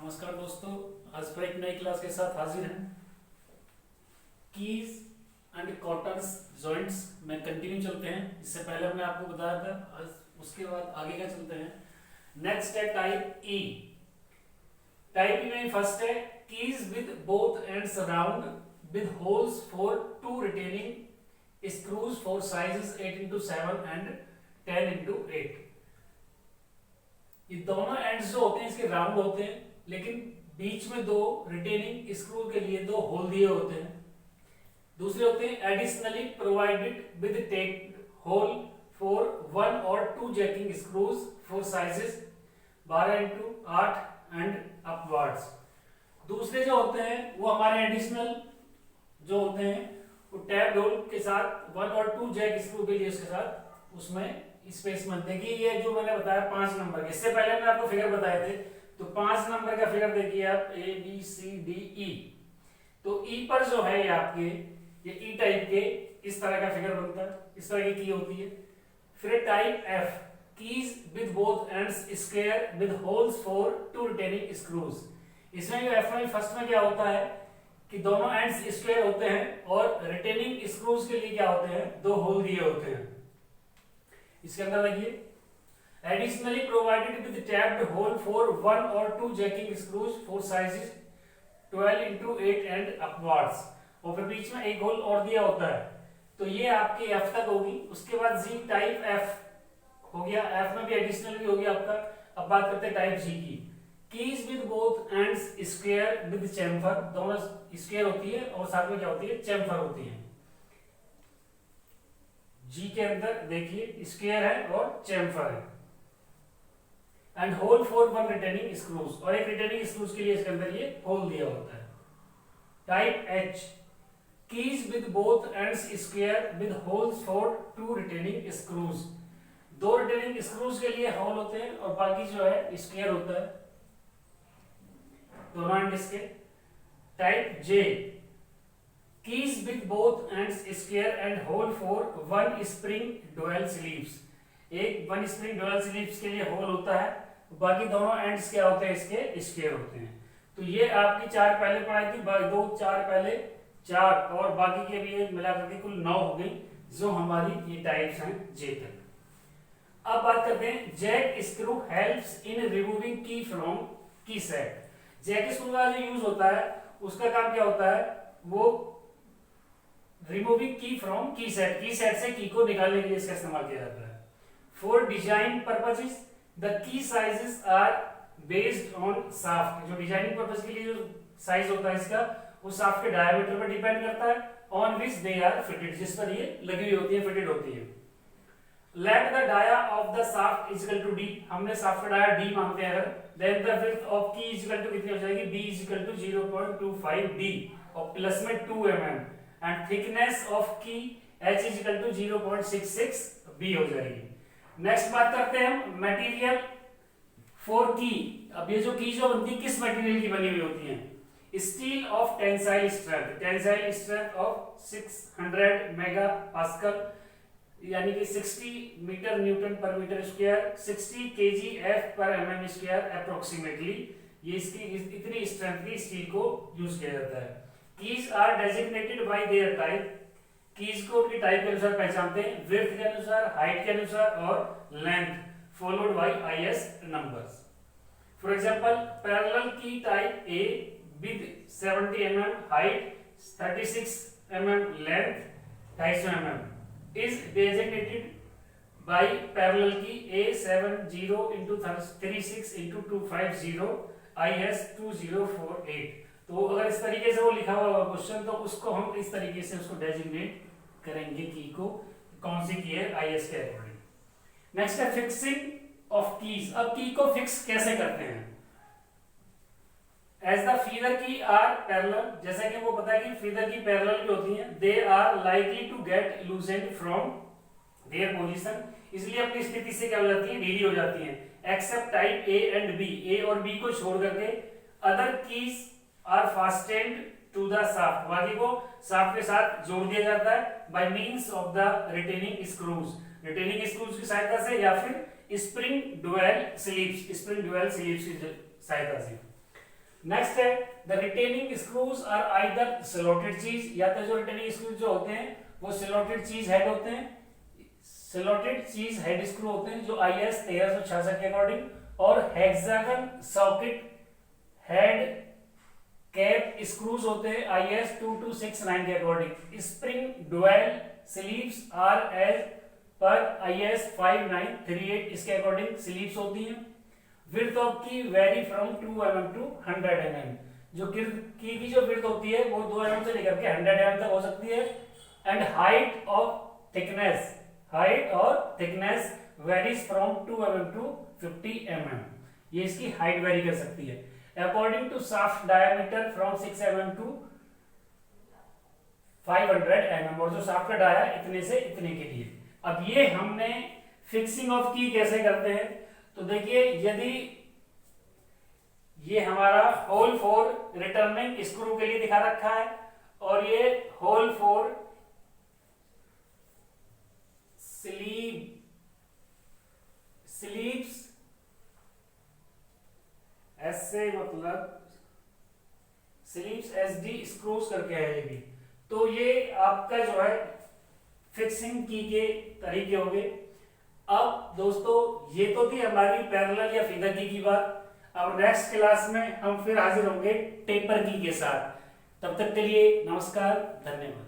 नमस्कार दोस्तों, आज फिर एक नई क्लास के साथ हाजिर हैं। कीज एंड कॉटर्स जॉइंट्स में कंटिन्यू चलते हैं। इससे पहले हमने आपको बताया था, आज उसके बाद आगे का चलते हैं। नेक्स्ट है टाइप ई। टाइप ई में फर्स्ट है keys with both ends round with holes for two retaining screws for sizes 8x7 and 10x8। ये दोनों एंड्स जो होते हैं इसके राउंड होते हैं, लेकिन बीच में दो रिटेनिंग स्क्रू के लिए दो होल दिए होते हैं। दूसरे होते हैं एडिशनली प्रोवाइडेड विद टेक होल फॉर 1 और 2 jacking screws for sizes 12x8 and upwards. दूसरे जो होते हैं वो हमारे एडिशनल जो होते हैं वो टैब होल के साथ 1 और 2 जैक स्क्रू के लिए उसके साथ उसमें स्पेस में। देखिए ये जो मैंने बताया 5 नंबर के, इससे पहले मैंने आपको फिगर बताए थे, तो 5 नंबर का फिगर देखिए आप A B C D E. तो ई पर जो है ये आपके ये ई टाइप के इस तरह का फिगर बनता है, इस तरह की होती है। फिर type F keys with both ends square with holes for 2 retaining screws. इसमें जो एफ में फर्स्ट में क्या होता है कि दोनों एंड्स स्क्वायर होते हैं और रिटेनिंग स्क्रूज के लिए क्या होते हैं, 2 होल दिए होते हैं। इसके अंदर देखिए additionally provided with tapped hole for 1 और 2 jacking screws for sizes 12x8 and upwards. और फिर बीच में एक होल और दिया होता है। तो ये आपकी एफ तक होगी। उसके बाद जी टाइप एफ हो गया, एफ में भी एडिशनल भी हो गया आपका। अब बात करते हैं टाइप जी की। Keys with both ends square with chamfer, दोनों स्क्वायर होती है और साथ में क्या होती है, चैम्फर होती है। जी के अंदर देखिए स्क्वायर है और चैम्फर है। And hole for 1 retaining screws, और एक रिटेनिंग स्क्रूज के लिए इसके अंदर ये होल दिया होता है। Type H keys with both ends square with holes for 2 retaining screws. 2 retaining screws के लिए होल होते हैं और बाकी जो है स्क्वायर होता है दोनों एंड इसके। Type J keys with both ends square and hole for 1 spring dowel sleeves. एक 1 स्प्रिंग डुअल स्लीव्स के लिए होल होता है, बाकी दोनों एंड्स क्या होते हैं, इसके स्क्वायर होते हैं। तो ये आपकी 4 पहले पढ़ाई थी, 2 4 पहले 4 और बाकी के भी मिलाकर के कुल 9 हो गई जो हमारी ये टाइप्स हैं जे तक। अब बात करते हैं jack screw helps in removing key from key seat. Jack screw का जो यूज होता है उसका काम क्या होता है, वो removing key from key set से की को निकालने के लिए इसका इस्तेमाल किया जाता है। For design purposes the key sizes are based on shaft. जो डिजाइनिंग पर्पस के लिए जो साइज होता है इसका, वो शाफ्ट के डायमीटर पर डिपेंड करता है, on which they are fitted, जिस पर ये लगी हुई होती है, फिटेड होती है। Let the dia of the shaft is equal to D, हमने शाफ्ट का डाया डी मानते हैं अगर, then the width of key is equal to कितनी हो जाएगी, B is equal to 0.25 D और प्लस में 2 mm and thickness of key h is equal to 0.66 B हो जाएगी। नेक्स्ट बात करते हैं हम मटेरियल फॉर की। अब ये जो की जो बनती है किस मटेरियल की बनी हुई होती है, steel of tensile strength of 600 mega pascal, यानी कि 60 मीटर न्यूटन पर मीटर स्क्वायर, 60 केजी एफ पर mm स्क्वायर अप्रोक्सीमेटली। ये इसकी इतनी स्ट्रेंथ की स्टील को यूज किया जाता है। Keys are designated by their type, keys को उनकी टाइप के अनुसार पहचानते हैं, विड्थ के अनुसार, हाइट के अनुसार और length followed by IS numbers. For example parallel key type A with 70 mm height, 36 mm length, 250 mm is designated by parallel key A70 into 36 into 250 IS 2048। तो अगर इस तरीके से वो लिखा हुआ होगा क्वेश्चन, तो उसको हम इस तरीके से उसको डेजिग्नेट करेंगे की को, कौन सी की है आईएस के अकॉर्डिंग। नेक्स्ट है फिक्सिंग ऑफ कीज। अब की को फिक्स कैसे करते हैं, एज द फीदर की आर पैरेलल, जैसा कि वो पता है कि फीदर की पैरेलल की होती हैं, they are likely to get loosened from their position, इसलिए अपनी स्थिति से क्या हो जाती है, ढीली हो जाती हैं। Except type A and B, A और बी को छोड़ करके other keys are fastened to the shaft, बाकी को शाफ्ट के साथ जोड़ दिया जाता है by means of the retaining screws, retaining screws की सहायता से या फिर स्प्रिंग डुअल स्लीव्स की सहायता से। नेक्स्ट है the retaining screws are either slotted cheese, या तो जो रिटेनिंग स्क्रूज जो होते हैं वो स्लॉटेड चीज हेड होते हैं, स्लॉटेड चीज हेड स्क्रू होते हैं जो IS 1366 के अकॉर्डिंग, और hexagon socket head cap screws होते हैं IS 2269 के according. Spring dowel sleeves are as per IS 5938 इसके अकॉर्डिंग स्लीव्स होती हैं। Width of key vary from 2 mm to 100 mm, जो की जो विड्थ होती है वो 2 mm से लेकर के 100 mm तक हो सकती है। एंड हाइट और thickness varies from 2 mm to 50 mm, ये इसकी हाइट वेरी कर सकती है। According to shaft diameter from 6 mm to 500 mm, और जो शाफ्ट का डाया इतने से इतने के लिए। अब ये हमने फिक्सिंग ऑफ की कैसे करते हैं, तो देखिए यदि ये हमारा होल फॉर रिटर्निंग स्क्रू के लिए दिखा रखा है और ये होल फॉर स्लीव्स ऐसे मतलब स्लीव्स SD स्क्रूज करके है ये भी, तो ये आपका जो है फिक्सिंग की के तरीके हो गए। अब दोस्तों ये तो थी हमारी पैरेलल या फीदर की बात। अब नेक्स्ट क्लास में हम फिर हाजिर होंगे टेपर की के साथ। तब तक के लिए नमस्कार, धन्यवाद।